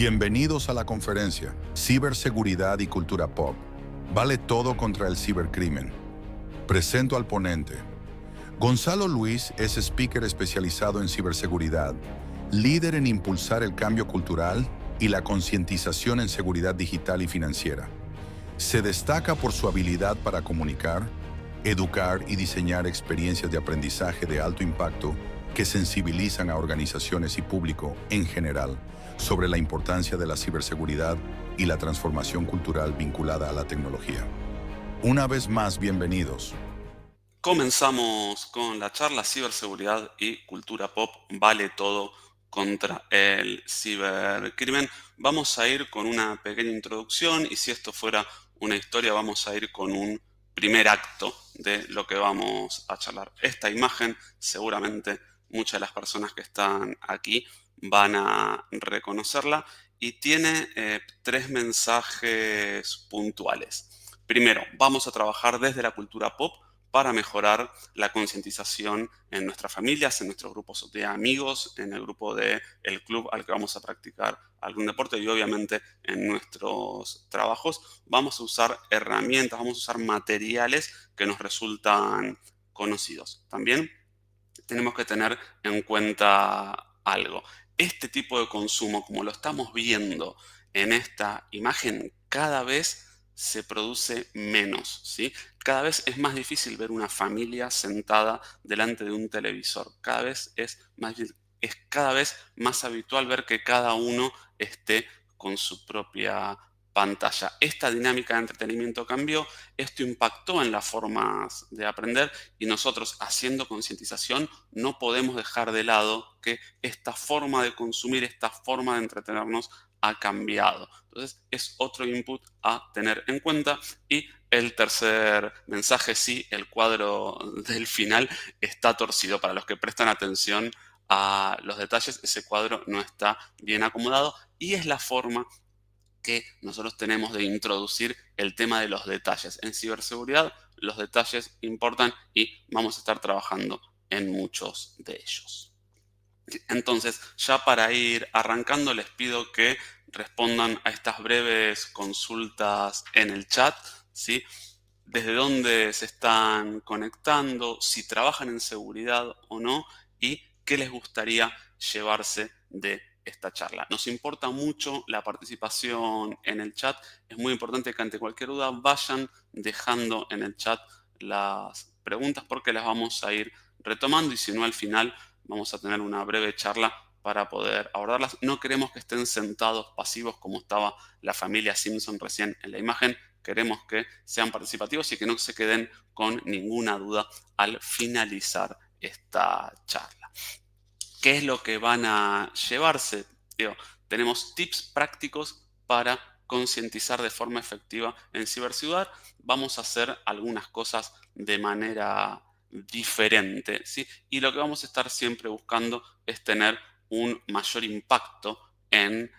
Bienvenidos a la conferencia Ciberseguridad y Cultura Pop. Vale todo contra el cibercrimen. Presento al ponente. Gonzalo Luis es speaker especializado en ciberseguridad, líder en impulsar el cambio cultural y la concientización en seguridad digital y financiera. Se destaca por su habilidad para comunicar, educar y diseñar experiencias de aprendizaje de alto impacto que sensibilizan a organizaciones y público en general sobre la importancia de la ciberseguridad y la transformación cultural vinculada a la tecnología. Una vez más, bienvenidos. Comenzamos con la charla Ciberseguridad y Cultura Pop, vale todo contra el cibercrimen. Vamos a ir con una pequeña introducción y si esto fuera una historia vamos a ir con un primer acto de lo que vamos a charlar. Esta imagen seguramente muchas de las personas que están aquí van a reconocerla y tiene tres mensajes puntuales. Primero, vamos a trabajar desde la cultura pop para mejorar la concientización en nuestras familias, en nuestros grupos de amigos, en el grupo del club al que vamos a practicar algún deporte y obviamente en nuestros trabajos. Vamos a usar herramientas, vamos a usar materiales que nos resultan conocidos. También tenemos que tener en cuenta algo. Este tipo de consumo, como lo estamos viendo en esta imagen, cada vez se produce menos, ¿sí? Cada vez es más difícil ver una familia sentada delante de un televisor. Es cada vez más habitual ver que cada uno esté con su propia pantalla. Esta dinámica de entretenimiento cambió, esto impactó en las formas de aprender y nosotros, haciendo concientización, no podemos dejar de lado que esta forma de consumir, esta forma de entretenernos ha cambiado. Entonces es otro input a tener en cuenta. Y el tercer mensaje, sí, el cuadro del final está torcido. Para los que prestan atención a los detalles, ese cuadro no está bien acomodado y es la forma que nosotros tenemos de introducir el tema de los detalles. En ciberseguridad los detalles importan y vamos a estar trabajando en muchos de ellos. Entonces, ya para ir arrancando, les pido que respondan a estas breves consultas en el chat, ¿sí? Desde dónde se están conectando, si trabajan en seguridad o no y qué les gustaría llevarse de esta charla. Nos importa mucho la participación en el chat. Es muy importante que ante cualquier duda vayan dejando en el chat las preguntas porque las vamos a ir retomando y si no al final vamos a tener una breve charla para poder abordarlas. No queremos que estén sentados pasivos como estaba la familia Simpson recién en la imagen. Queremos que sean participativos y que no se queden con ninguna duda al finalizar esta charla. ¿Qué es lo que van a llevarse? Digo, tenemos tips prácticos para concientizar de forma efectiva en ciberseguridad. Vamos a hacer algunas cosas de manera diferente, ¿sí? Y lo que vamos a estar siempre buscando es tener un mayor impacto en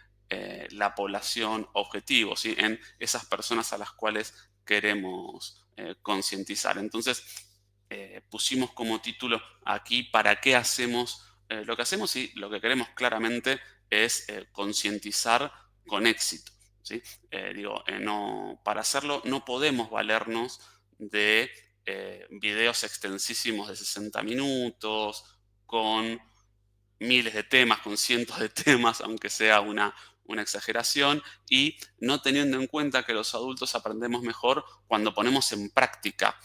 la población objetivo, ¿sí? En esas personas a las cuales queremos concientizar. Entonces, pusimos como título aquí, ¿para qué hacemos lo que hacemos? Y lo que queremos claramente es concientizar con éxito, ¿sí? No, para hacerlo no podemos valernos de videos extensísimos de 60 minutos, con miles de temas, con cientos de temas, aunque sea una exageración, y no teniendo en cuenta que los adultos aprendemos mejor cuando ponemos en práctica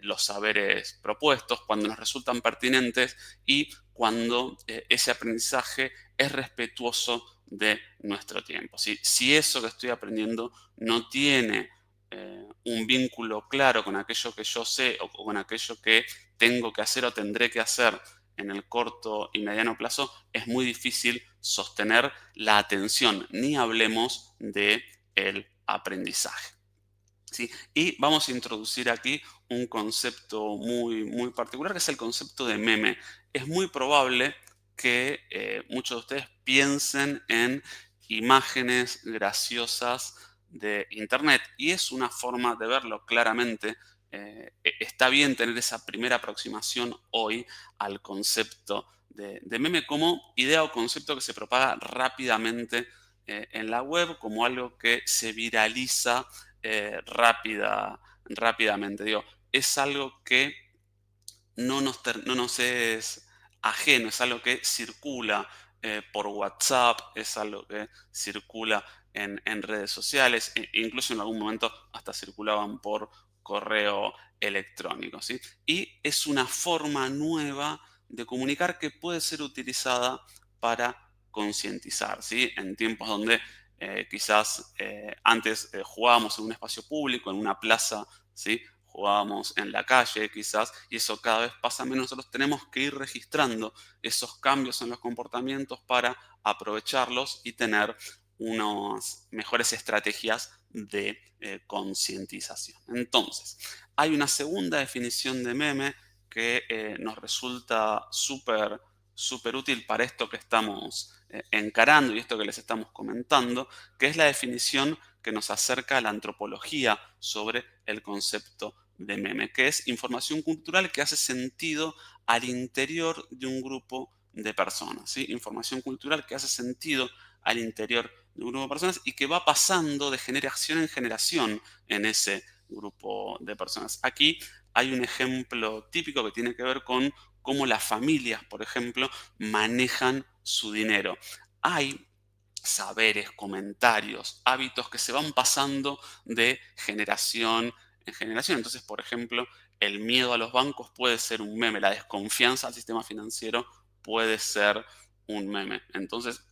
los saberes propuestos, cuando nos resultan pertinentes y cuando ese aprendizaje es respetuoso de nuestro tiempo. Si eso que estoy aprendiendo no tiene un vínculo claro con aquello que yo sé o con aquello que tengo que hacer o tendré que hacer en el corto y mediano plazo, es muy difícil sostener la atención, ni hablemos de el aprendizaje, ¿sí? Y vamos a introducir aquí un concepto muy particular, que es el concepto de meme. Es muy probable que muchos de ustedes piensen en imágenes graciosas de Internet y es una forma de verlo claramente. Está bien tener esa primera aproximación hoy al concepto de meme como idea o concepto que se propaga rápidamente en la web como algo que se viraliza rápidamente. Digo, es algo que no nos es ajeno, es algo que circula por WhatsApp, es algo que circula en redes sociales, incluso en algún momento hasta circulaban por correo electrónico, ¿sí? Y es una forma nueva de comunicar que puede ser utilizada para concientizar, ¿sí? En tiempos donde quizás antes jugábamos en un espacio público, en una plaza, ¿sí? Jugábamos en la calle quizás, y eso cada vez pasa menos. Nosotros tenemos que ir registrando esos cambios en los comportamientos para aprovecharlos y tener unas mejores estrategias de concientización. Entonces, hay una segunda definición de meme que nos resulta súper útil para esto que estamos encarando y esto que les estamos comentando, que es la definición que nos acerca a la antropología sobre el concepto de meme, que es información cultural que hace sentido al interior de un grupo de personas, ¿sí? Información cultural que hace sentido al interior de un grupo de personas y que va pasando de generación en generación en ese grupo de personas. Aquí hay un ejemplo típico que tiene que ver con cómo las familias, por ejemplo, manejan su dinero. Hay saberes, comentarios, hábitos que se van pasando de generación en generación. Entonces, por ejemplo, el miedo a los bancos puede ser un meme, la desconfianza al sistema financiero puede ser un meme. Entonces,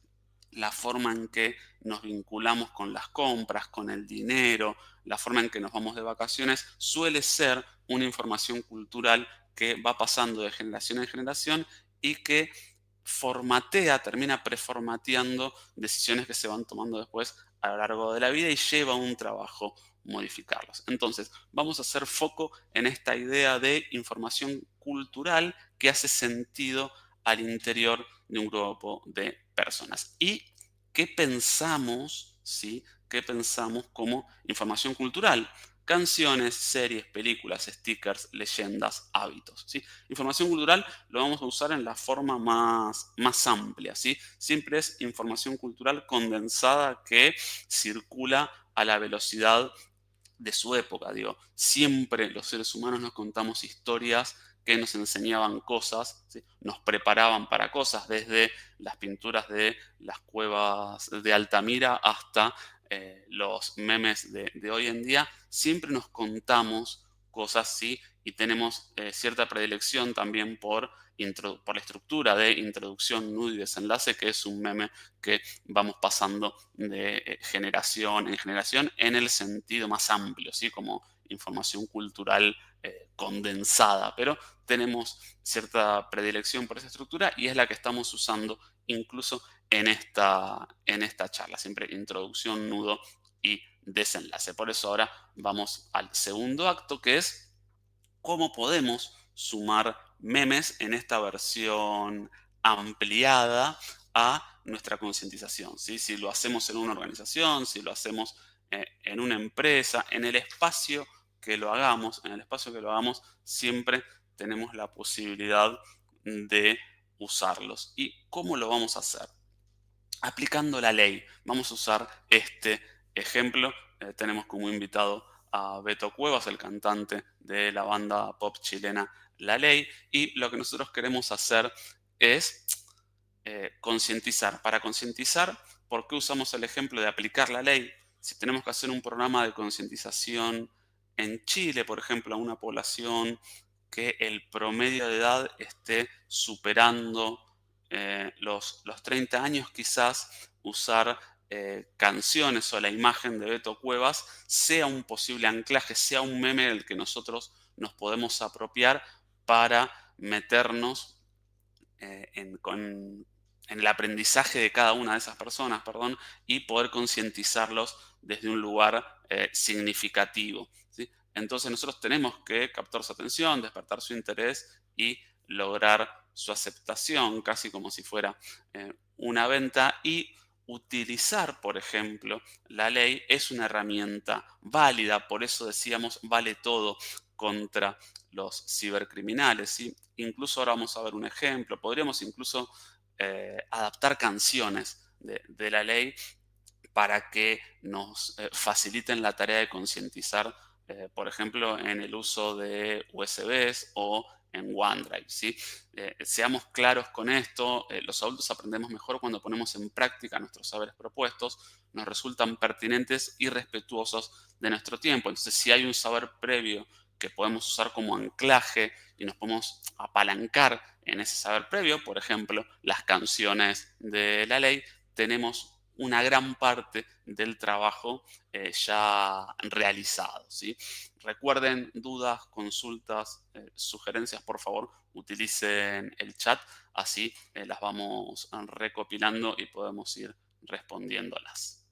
la forma en que nos vinculamos con las compras, con el dinero, la forma en que nos vamos de vacaciones, suele ser una información cultural que va pasando de generación en generación y que termina preformateando decisiones que se van tomando después a lo largo de la vida y lleva un trabajo modificarlos. Entonces, vamos a hacer foco en esta idea de información cultural que hace sentido al interior de un grupo de personas. ¿Y qué pensamos, sí? ¿Qué pensamos como información cultural? Canciones, series, películas, stickers, leyendas, hábitos, ¿sí? Información cultural lo vamos a usar en la forma más amplia, ¿sí? Siempre es información cultural condensada que circula a la velocidad de su época. Digo, siempre los seres humanos nos contamos historias que nos enseñaban cosas, ¿sí? Nos preparaban para cosas, desde las pinturas de las cuevas de Altamira hasta los memes de hoy en día. Siempre nos contamos cosas, ¿sí? Y tenemos cierta predilección también por la estructura de introducción, nudo y desenlace, que es un meme que vamos pasando de generación en generación en el sentido más amplio, ¿sí? Como información cultural condensada, pero tenemos cierta predilección por esa estructura y es la que estamos usando incluso en esta charla, siempre introducción, nudo y desenlace. Por eso ahora vamos al segundo acto, que es cómo podemos sumar memes en esta versión ampliada a nuestra concientización, ¿sí? Si lo hacemos en una organización, si lo hacemos en una empresa, en el espacio que lo hagamos, siempre tenemos la posibilidad de usarlos. ¿Y cómo lo vamos a hacer? Aplicando la ley. Vamos a usar este ejemplo. Tenemos como invitado a Beto Cuevas, el cantante de la banda pop chilena La Ley, y lo que nosotros queremos hacer es concientizar. Para concientizar, ¿por qué usamos el ejemplo de aplicar la ley? Si tenemos que hacer un programa de concientización en Chile, por ejemplo, a una población que el promedio de edad esté superando los 30 años, quizás usar canciones o la imagen de Beto Cuevas sea un posible anclaje, sea un meme del que nosotros nos podemos apropiar para meternos en el aprendizaje de cada una de esas personas, perdón, y poder concientizarlos desde un lugar significativo, ¿sí? Entonces nosotros tenemos que captar su atención, despertar su interés y lograr su aceptación, casi como si fuera una venta, y utilizar, por ejemplo, la ley es una herramienta válida, por eso decíamos vale todo contra los cibercriminales, ¿sí? Incluso ahora vamos a ver un ejemplo, podríamos incluso adaptar canciones de la ley para que nos faciliten la tarea de concientizar, por ejemplo, en el uso de USBs o en OneDrive, ¿sí? Seamos claros con esto, los adultos aprendemos mejor cuando ponemos en práctica nuestros saberes propuestos, nos resultan pertinentes y respetuosos de nuestro tiempo. Entonces, si hay un saber previo que podemos usar como anclaje y nos podemos apalancar en ese saber previo, por ejemplo, las canciones de la ley, tenemos una gran parte del trabajo ya realizado, ¿sí? Recuerden, dudas, consultas, sugerencias, por favor, utilicen el chat, así las vamos recopilando y podemos ir respondiéndolas,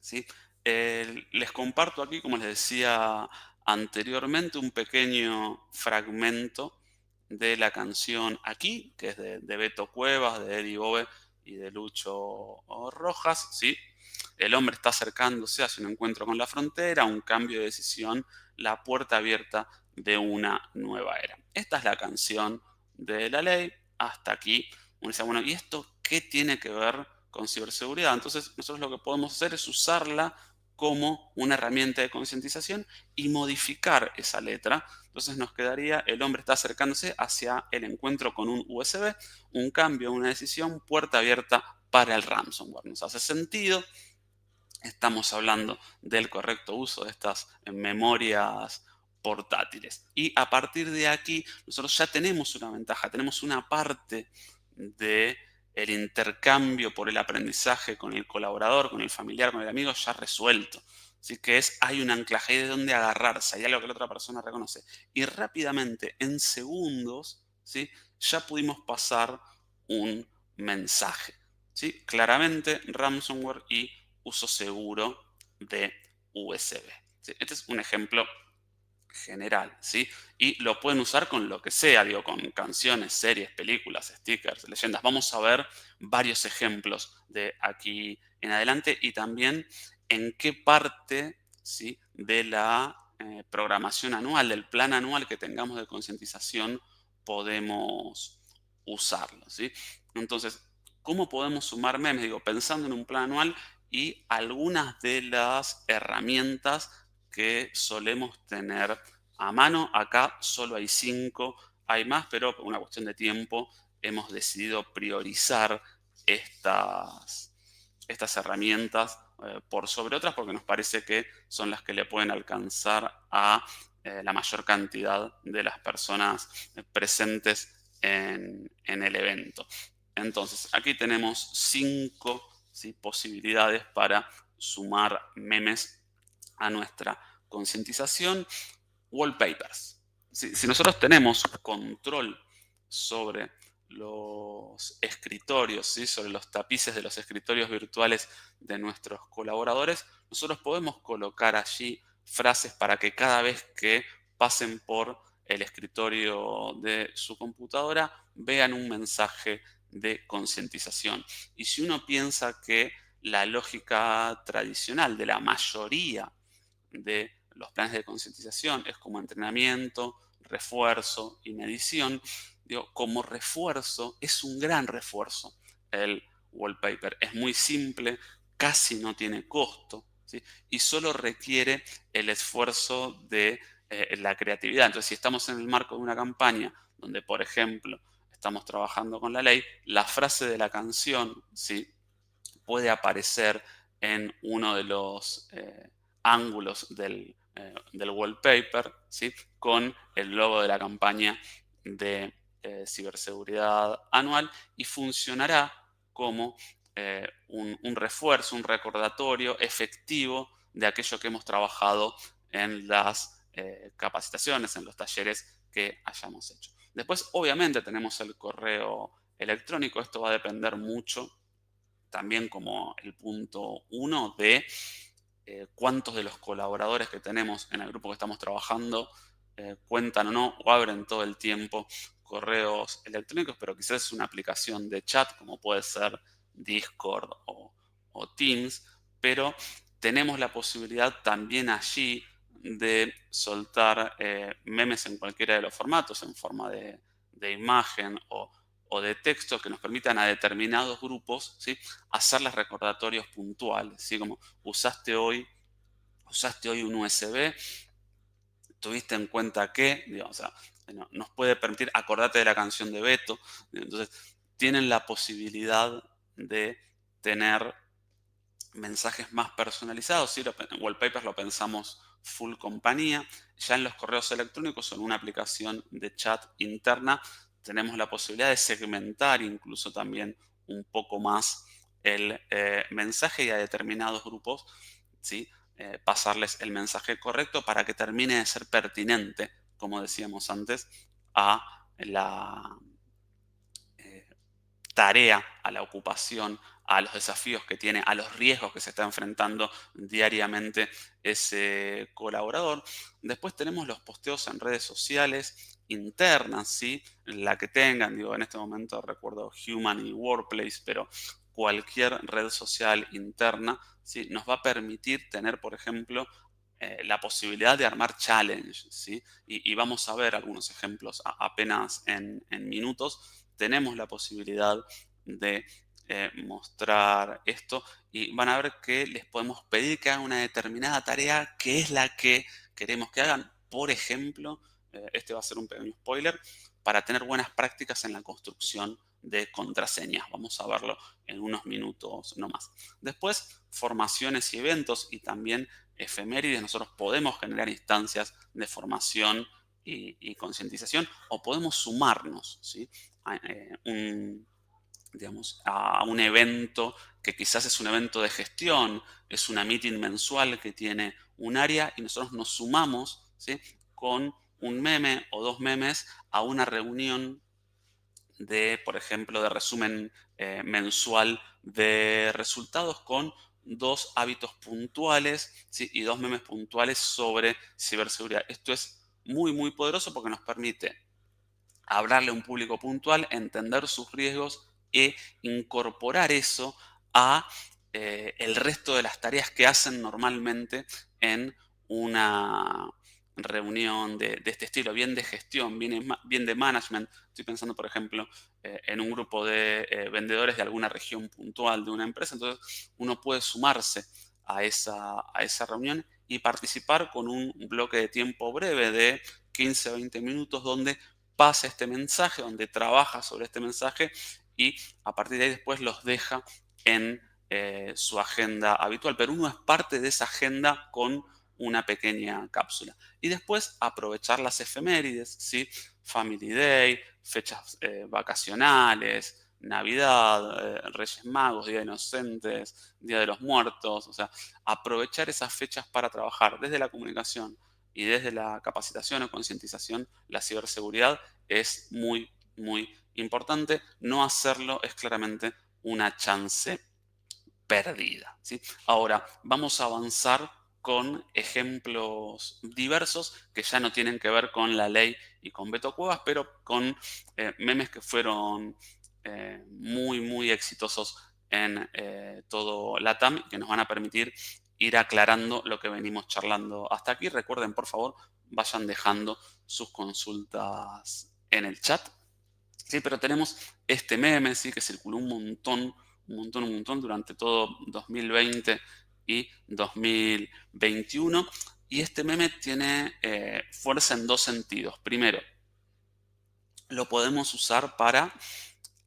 ¿sí? Les comparto aquí, como les decía anteriormente, un pequeño fragmento de la canción Aquí, que es de Beto Cuevas, de Eddie Bove y de Lucho Rojas, ¿sí? El hombre está acercándose hacia un encuentro con la frontera, un cambio de decisión, la puerta abierta de una nueva era. Esta es la canción de la ley. Hasta aquí uno dice, bueno, ¿y esto qué tiene que ver con ciberseguridad? Entonces, nosotros lo que podemos hacer es usarla como una herramienta de concientización y modificar esa letra. Entonces nos quedaría, el hombre está acercándose hacia el encuentro con un USB, un cambio, una decisión, puerta abierta para el ransomware. Nos hace sentido, estamos hablando del correcto uso de estas memorias portátiles. Y a partir de aquí, nosotros ya tenemos una ventaja, tenemos una parte de el intercambio por el aprendizaje con el colaborador, con el familiar, con el amigo, ya resuelto. Así que hay un anclaje ahí de donde agarrarse, hay algo que la otra persona reconoce. Y rápidamente, en segundos, ¿sí? Ya pudimos pasar un mensaje, ¿sí? Claramente, ransomware y uso seguro de USB, ¿sí? Este es un ejemplo general, ¿sí? Y lo pueden usar con lo que sea, digo, con canciones, series, películas, stickers, leyendas. Vamos a ver varios ejemplos de aquí en adelante y también en qué parte, ¿sí? De la programación anual, del plan anual que tengamos de concientización, podemos usarlo, ¿sí? Entonces, ¿cómo podemos sumar memes? Digo, pensando en un plan anual y algunas de las herramientas que solemos tener a mano. Acá solo hay 5, hay más, pero por una cuestión de tiempo hemos decidido priorizar estas herramientas por sobre otras porque nos parece que son las que le pueden alcanzar a la mayor cantidad de las personas presentes en el evento. Entonces, aquí tenemos 5, ¿sí? Posibilidades para sumar memes a nuestra concientización. Wallpapers. Si nosotros tenemos control sobre los escritorios, ¿sí? Sobre los tapices de los escritorios virtuales de nuestros colaboradores, nosotros podemos colocar allí frases para que cada vez que pasen por el escritorio de su computadora vean un mensaje de concientización. Y si uno piensa que la lógica tradicional de la mayoría de los planes de concientización es como entrenamiento, refuerzo y medición, digo, como refuerzo es un gran refuerzo el wallpaper. Es muy simple, casi no tiene costo, ¿sí? Y solo requiere el esfuerzo de la creatividad. Entonces, si estamos en el marco de una campaña donde, por ejemplo, estamos trabajando con la ley, la frase de la canción, ¿sí? Puede aparecer en uno de los ángulos del wallpaper, ¿sí? Con el logo de la campaña de ciberseguridad anual y funcionará como un refuerzo, un recordatorio efectivo de aquello que hemos trabajado en las capacitaciones, en los talleres que hayamos hecho. Después, obviamente, tenemos el correo electrónico. Esto va a depender mucho también como el punto 1 de cuántos de los colaboradores que tenemos en el grupo que estamos trabajando cuentan o no o abren todo el tiempo correos electrónicos, pero quizás es una aplicación de chat como puede ser Discord o Teams, pero tenemos la posibilidad también allí de soltar memes en cualquiera de los formatos, en forma de imagen o o de texto que nos permitan a determinados grupos, ¿sí?, hacerles recordatorios puntuales, ¿sí? Como usaste hoy un USB, tuviste en cuenta que, digamos, o sea, nos puede permitir, acordate de la canción de Beto. Entonces, tienen la posibilidad de tener mensajes más personalizados, ¿sí? Wallpapers lo pensamos full compañía. Ya en los correos electrónicos o en una aplicación de chat interna tenemos la posibilidad de segmentar incluso también un poco más el mensaje, y a determinados grupos, ¿sí?, pasarles el mensaje correcto para que termine de ser pertinente, como decíamos antes, a la eh, tarea, a la ocupación, a los desafíos que tiene, a los riesgos que se está enfrentando diariamente ese colaborador. Después tenemos los posteos en redes sociales internas, ¿sí? La que tengan, digo, en este momento recuerdo Human y Workplace, pero cualquier red social interna, ¿sí?, nos va a permitir tener, por ejemplo, la posibilidad de armar challenge, ¿sí? Y vamos a ver algunos ejemplos apenas en minutos. Tenemos la posibilidad de mostrar esto, y van a ver que les podemos pedir que hagan una determinada tarea que es la que queremos que hagan. Por ejemplo, este va a ser un pequeño spoiler, para tener buenas prácticas en la construcción de contraseñas. Vamos a verlo en unos minutos no más. Después, formaciones y eventos, y también efemérides. Nosotros podemos generar instancias de formación y concientización, o podemos sumarnos, ¿sí?, a, digamos, a un evento que quizás es un evento de gestión, es una meeting mensual que tiene un área, y nosotros nos sumamos, ¿sí?, con un meme o dos memes a una reunión de, por ejemplo, de resumen mensual de resultados, con dos hábitos puntuales, ¿sí?, y dos memes puntuales sobre ciberseguridad. Esto es muy, muy poderoso porque nos permite hablarle a un público puntual, entender sus riesgos e incorporar eso a el resto de las tareas que hacen normalmente en una reunión de este estilo, bien de gestión, bien de management. Estoy pensando, por ejemplo, en un grupo de vendedores de alguna región puntual de una empresa. Entonces, uno puede sumarse a esa reunión y participar con un bloque de tiempo breve de 15 o 20 minutos, donde pasa este mensaje, donde trabaja sobre este mensaje, y a partir de ahí después los deja en su agenda habitual. Pero uno es parte de esa agenda con una pequeña cápsula. Y después aprovechar las efemérides, ¿sí? Family Day, fechas vacacionales, Navidad, Reyes Magos, Día de Inocentes, Día de los Muertos. O sea, aprovechar esas fechas para trabajar desde la comunicación y desde la capacitación o concientización. La ciberseguridad es muy, muy importante. No hacerlo es claramente una chance perdida, ¿sí? Ahora, vamos a avanzar con ejemplos diversos que ya no tienen que ver con la ley y con Beto Cuevas, pero con memes que fueron muy, muy exitosos en todo LATAM, y que nos van a permitir ir aclarando lo que venimos charlando hasta aquí. Recuerden, por favor, vayan dejando sus consultas en el chat. Sí, pero tenemos este meme, sí, que circuló un montón durante todo 2020 y 2021. Y este meme tiene fuerza en dos sentidos. Primero, lo podemos usar para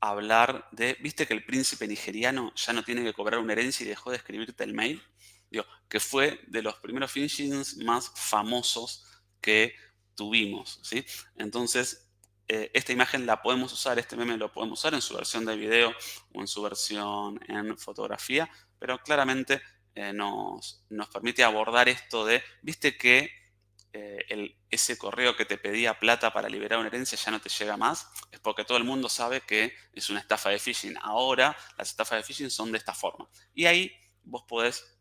hablar de, viste que el príncipe nigeriano ya no tiene que cobrar una herencia y dejó de escribirte el mail. Digo, que fue de los primeros phishings más famosos que tuvimos, ¿sí? Entonces, esta imagen la podemos usar, este meme lo podemos usar en su versión de video o en su versión en fotografía, pero claramente nos permite abordar esto de, viste que ese correo que te pedía plata para liberar una herencia ya no te llega más. Es porque todo el mundo sabe que es una estafa de phishing. Ahora las estafas de phishing son de esta forma. Y ahí vos podés,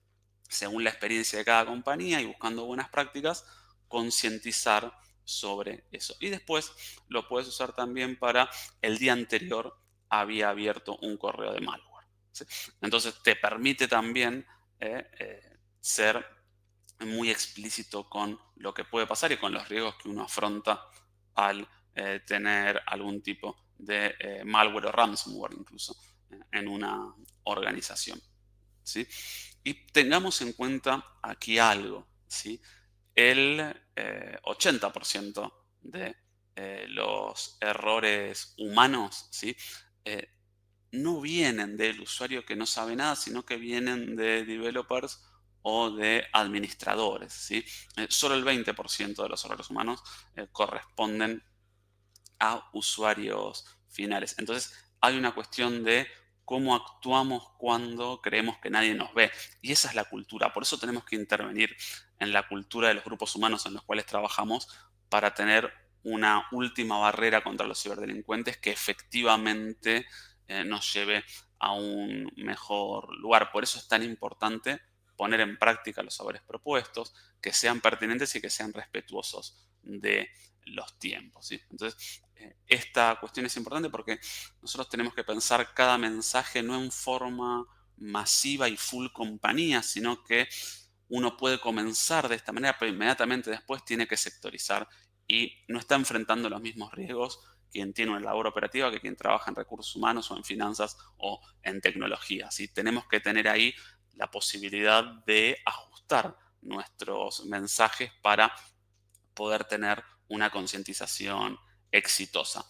según la experiencia de cada compañía y buscando buenas prácticas, concientizar sobre eso. Y después lo puedes usar también para el día anterior había abierto un correo de malware, ¿sí? Entonces te permite también ser muy explícito con lo que puede pasar y con los riesgos que uno afronta al tener algún tipo de malware o ransomware incluso en una organización, ¿sí? Y tengamos en cuenta aquí algo, ¿sí? El 80% de los errores humanos, ¿sí? Eh, no vienen del usuario que no sabe nada, sino que vienen de developers o de administradores, ¿sí? Solo el 20% de los errores humanos corresponden a usuarios finales. Entonces, hay una cuestión de cómo actuamos cuando creemos que nadie nos ve. Y esa es la cultura. Por eso tenemos que intervenir en la cultura de los grupos humanos en los cuales trabajamos para tener una última barrera contra los ciberdelincuentes que efectivamente nos lleve a un mejor lugar. Por eso es tan importante poner en práctica los saberes propuestos, que sean pertinentes y que sean respetuosos de los tiempos, ¿sí? Entonces, esta cuestión es importante porque nosotros tenemos que pensar cada mensaje no en forma masiva y full compañía, sino que uno puede comenzar de esta manera, pero inmediatamente después tiene que sectorizar y no está enfrentando los mismos riesgos quien tiene una labor operativa que quien trabaja en recursos humanos o en finanzas o en tecnología, ¿sí? Tenemos que tener ahí la posibilidad de ajustar nuestros mensajes para poder tener una concientización exitosa.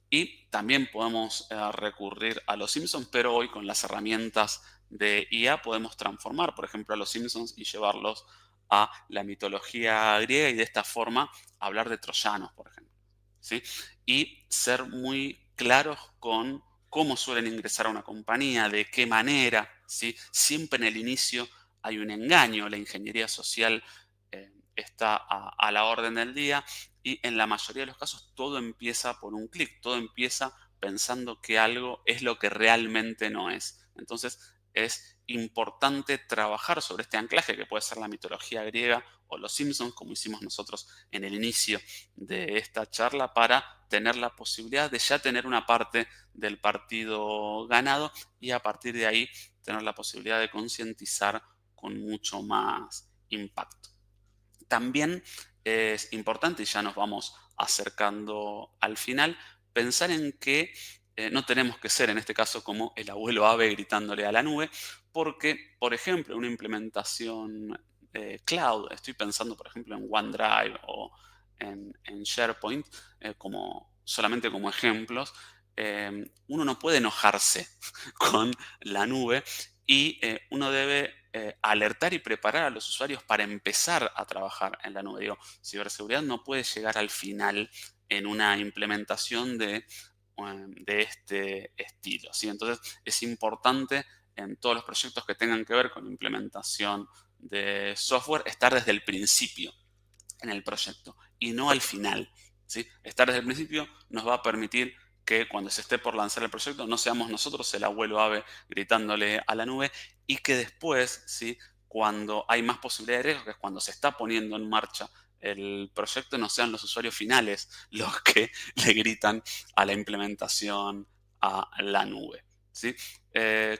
Y también podemos recurrir a los Simpsons, pero hoy con las herramientas de IA podemos transformar, por ejemplo, a los Simpsons y llevarlos a la mitología griega y de esta forma hablar de troyanos, por ejemplo, ¿sí? Y ser muy claros con cómo suelen ingresar a una compañía, de qué manera, ¿sí? Siempre en el inicio hay un engaño, la ingeniería social está a la orden del día y en la mayoría de los casos todo empieza por un clic, todo empieza pensando que algo es lo que realmente no es. Entonces es importante trabajar sobre este anclaje que puede ser la mitología griega o los Simpsons, como hicimos nosotros en el inicio de esta charla, para tener la posibilidad de ya tener una parte del partido ganado y a partir de ahí tener la posibilidad de concientizar con mucho más impacto. También es importante, y ya nos vamos acercando al final, pensar en que no tenemos que ser en este caso como el abuelo ave gritándole a la nube, porque, por ejemplo, una implementación cloud, estoy pensando, por ejemplo, en OneDrive o en SharePoint, solamente como ejemplos, uno no puede enojarse con la nube y uno debe alertar y preparar a los usuarios para empezar a trabajar en la nube. Digo, ciberseguridad no puede llegar al final en una implementación de este estilo, ¿sí? Entonces es importante en todos los proyectos que tengan que ver con implementación de software estar desde el principio en el proyecto y no al final, ¿sí? Estar desde el principio nos va a permitir que cuando se esté por lanzar el proyecto no seamos nosotros el abuelo ave gritándole a la nube y que después, ¿sí? Cuando hay más posibilidad de riesgo, que es cuando se está poniendo en marcha el proyecto, no sean los usuarios finales los que le gritan a la implementación a la nube, ¿sí?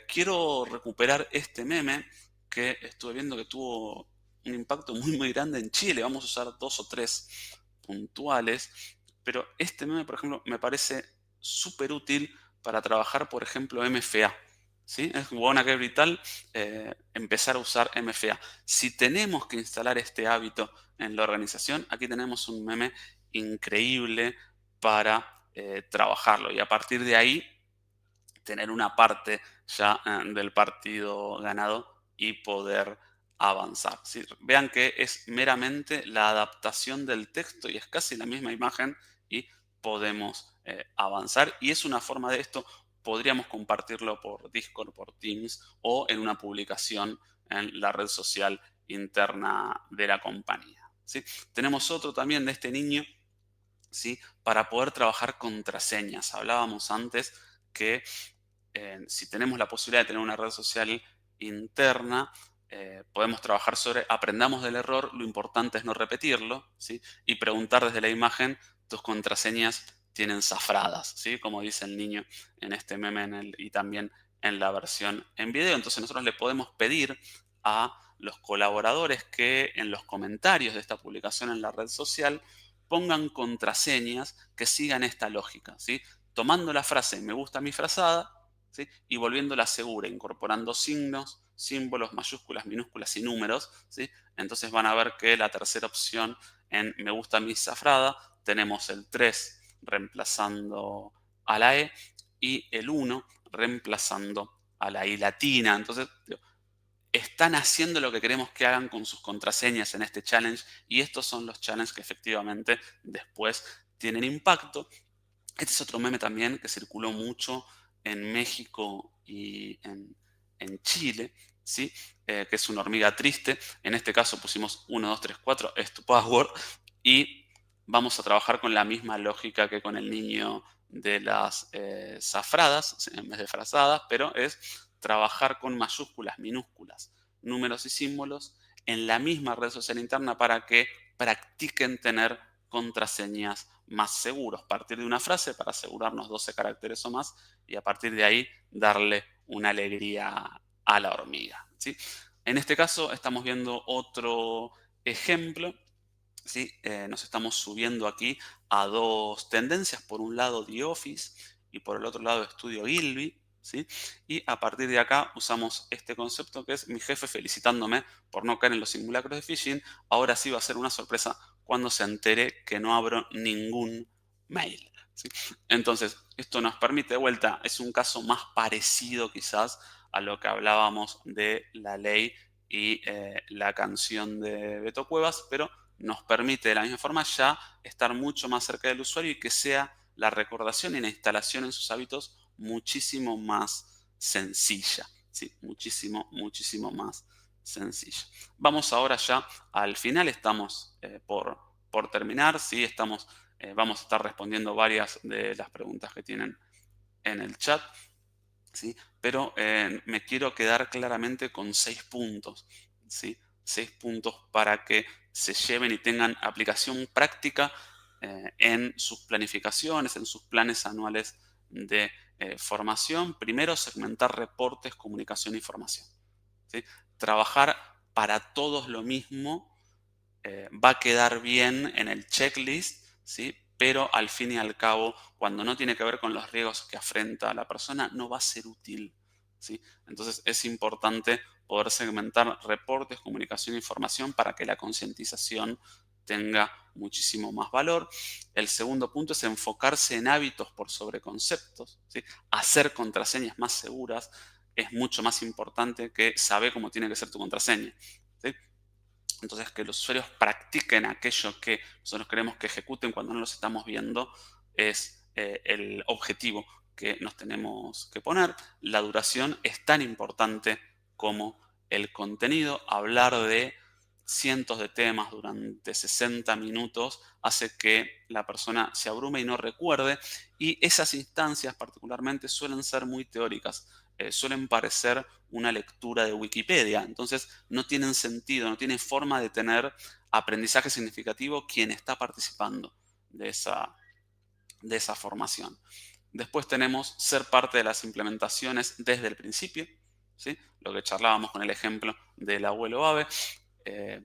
Quiero recuperar este meme que estuve viendo que tuvo un impacto muy grande en Chile. Vamos a usar dos o tres puntuales, pero este meme, por ejemplo, me parece súper útil para trabajar, por ejemplo, MFA. ¿Sí? Es buena que vital empezar a usar MFA. Si tenemos que instalar este hábito en la organización, aquí tenemos un meme increíble para trabajarlo y a partir de ahí tener una parte ya del partido ganado y poder avanzar, ¿sí? Vean que es meramente la adaptación del texto y es casi la misma imagen y podemos avanzar. Y es una forma de esto, podríamos compartirlo por Discord, por Teams o en una publicación en la red social interna de la compañía, ¿sí? Tenemos otro también de este niño, ¿sí? Para poder trabajar contraseñas. Hablábamos antes que si tenemos la posibilidad de tener una red social interna, podemos trabajar sobre, aprendamos del error, lo importante es no repetirlo, ¿sí? Y preguntar desde la imagen, tus contraseñas tienen cifradas, ¿sí? Como dice el niño en este meme y también en la versión en video. Entonces nosotros le podemos pedir a los colaboradores que en los comentarios de esta publicación en la red social pongan contraseñas que sigan esta lógica, ¿sí? tomando la frase me gusta mi frazada, ¿sí? Y volviéndola segura, incorporando signos, símbolos, mayúsculas, minúsculas y números, ¿sí? Entonces van a ver que la tercera opción en me gusta mi zafrada tenemos el 3 reemplazando a la E y el 1 reemplazando a la I latina. Entonces, están haciendo lo que queremos que hagan con sus contraseñas en este challenge y estos son los challenges que efectivamente después tienen impacto. Este es otro meme también que circuló mucho en México y en Chile, ¿sí? Que es una hormiga triste. En este caso pusimos 1, 2, 3, 4, es tu password. Y vamos a trabajar con la misma lógica que con el niño de las zafradas, ¿sí? En vez de frazadas, pero es trabajar con mayúsculas, minúsculas, números y símbolos en la misma red social interna para que practiquen tener contraseñas más seguros. Partir de una frase para asegurarnos 12 caracteres o más y a partir de ahí darle una alegría a la hormiga, ¿sí? En este caso estamos viendo otro ejemplo, ¿sí? Nos estamos subiendo aquí a dos tendencias. Por un lado The Office y por el otro lado Estudio Gilby, ¿sí? Y a partir de acá usamos este concepto que es mi jefe felicitándome por no caer en los simulacros de phishing. Ahora sí va a ser una sorpresa cuando se entere que no abro ningún mail, ¿sí? Entonces, esto nos permite, de vuelta, es un caso más parecido quizás a lo que hablábamos de la ley y la canción de Beto Cuevas, pero nos permite de la misma forma ya estar mucho más cerca del usuario y que sea la recordación y la instalación en sus hábitos muchísimo más sencilla, ¿sí? Muchísimo, muchísimo más sencilla. Vamos ahora ya al final, estamos por terminar, ¿sí? Vamos a estar respondiendo varias de las preguntas que tienen en el chat, ¿sí? Pero me quiero quedar claramente con 6 puntos, ¿sí? 6 puntos para que se lleven y tengan aplicación práctica en sus planificaciones, en sus planes anuales de formación. Primero, segmentar reportes, comunicación y formación, ¿sí? Trabajar para todos lo mismo va a quedar bien en el checklist, ¿sí? Pero al fin y al cabo, cuando no tiene que ver con los riesgos que afrenta la persona, no va a ser útil, ¿sí? Entonces es importante poder segmentar reportes, comunicación e información para que la concientización tenga muchísimo más valor. El segundo punto es enfocarse en hábitos por sobre conceptos, ¿sí? Hacer contraseñas más seguras es mucho más importante que saber cómo tiene que ser tu contraseña, ¿sí? Entonces, que los usuarios practiquen aquello que nosotros queremos que ejecuten cuando no los estamos viendo es el objetivo que nos tenemos que poner. La duración es tan importante como el contenido. Hablar de cientos de temas durante 60 minutos hace que la persona se abrume y no recuerde. Y esas instancias particularmente suelen ser muy teóricas, suelen parecer una lectura de Wikipedia. Entonces no tienen sentido, no tiene forma de tener aprendizaje significativo quien está participando de esa formación. Después tenemos ser parte de las implementaciones desde el principio, ¿sí? Lo que charlábamos con el ejemplo del abuelo Ave. Eh,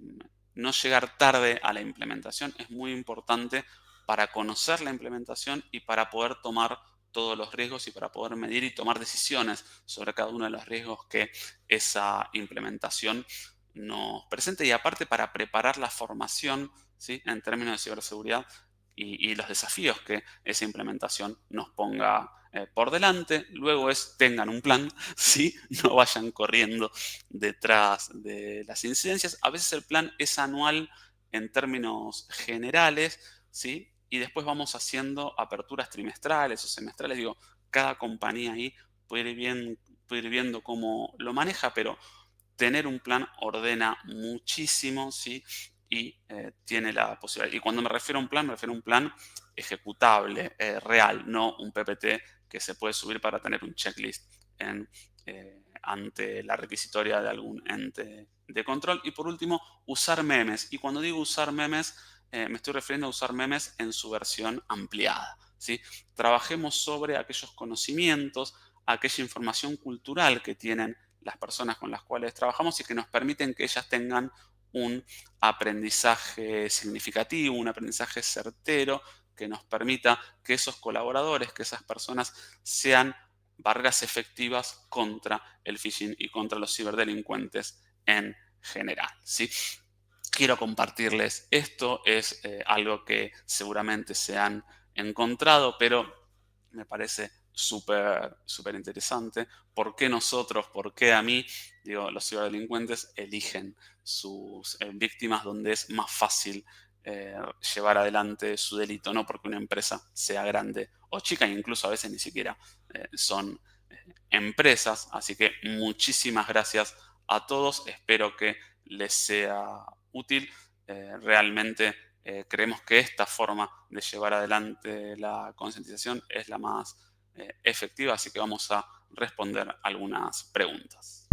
no llegar tarde a la implementación es muy importante para conocer la implementación y para poder tomar todos los riesgos y para poder medir y tomar decisiones sobre cada uno de los riesgos que esa implementación nos presente y aparte para preparar la formación, ¿sí? En términos de ciberseguridad y los desafíos que esa implementación nos ponga por delante. Luego tengan un plan, ¿sí? No vayan corriendo detrás de las incidencias. A veces el plan es anual en términos generales, ¿sí? Y después vamos haciendo aperturas trimestrales o semestrales. Digo, cada compañía ahí puede ir viendo cómo lo maneja, pero tener un plan ordena muchísimo, ¿sí? Y tiene la posibilidad. Y cuando me refiero a un plan, me refiero a un plan ejecutable, real, no un PPT que se puede subir para tener un checklist ante la requisitoria de algún ente de control. Y por último, usar memes. Y cuando digo usar memes, me estoy refiriendo a usar memes en su versión ampliada, ¿sí? Trabajemos sobre aquellos conocimientos, aquella información cultural que tienen las personas con las cuales trabajamos y que nos permiten que ellas tengan un aprendizaje significativo, un aprendizaje certero, que nos permita que esos colaboradores, que esas personas sean barreras efectivas contra el phishing y contra los ciberdelincuentes en general, ¿sí? Quiero compartirles esto, es algo que seguramente se han encontrado, pero me parece súper interesante. ¿Por qué nosotros, por qué a mí? Digo, los ciberdelincuentes eligen sus víctimas donde es más fácil llevar adelante su delito, no porque una empresa sea grande o chica, e incluso a veces ni siquiera son empresas. Así que muchísimas gracias a todos, espero que les sea útil. Realmente creemos que esta forma de llevar adelante la concientización es la más efectiva, así que vamos a responder algunas preguntas.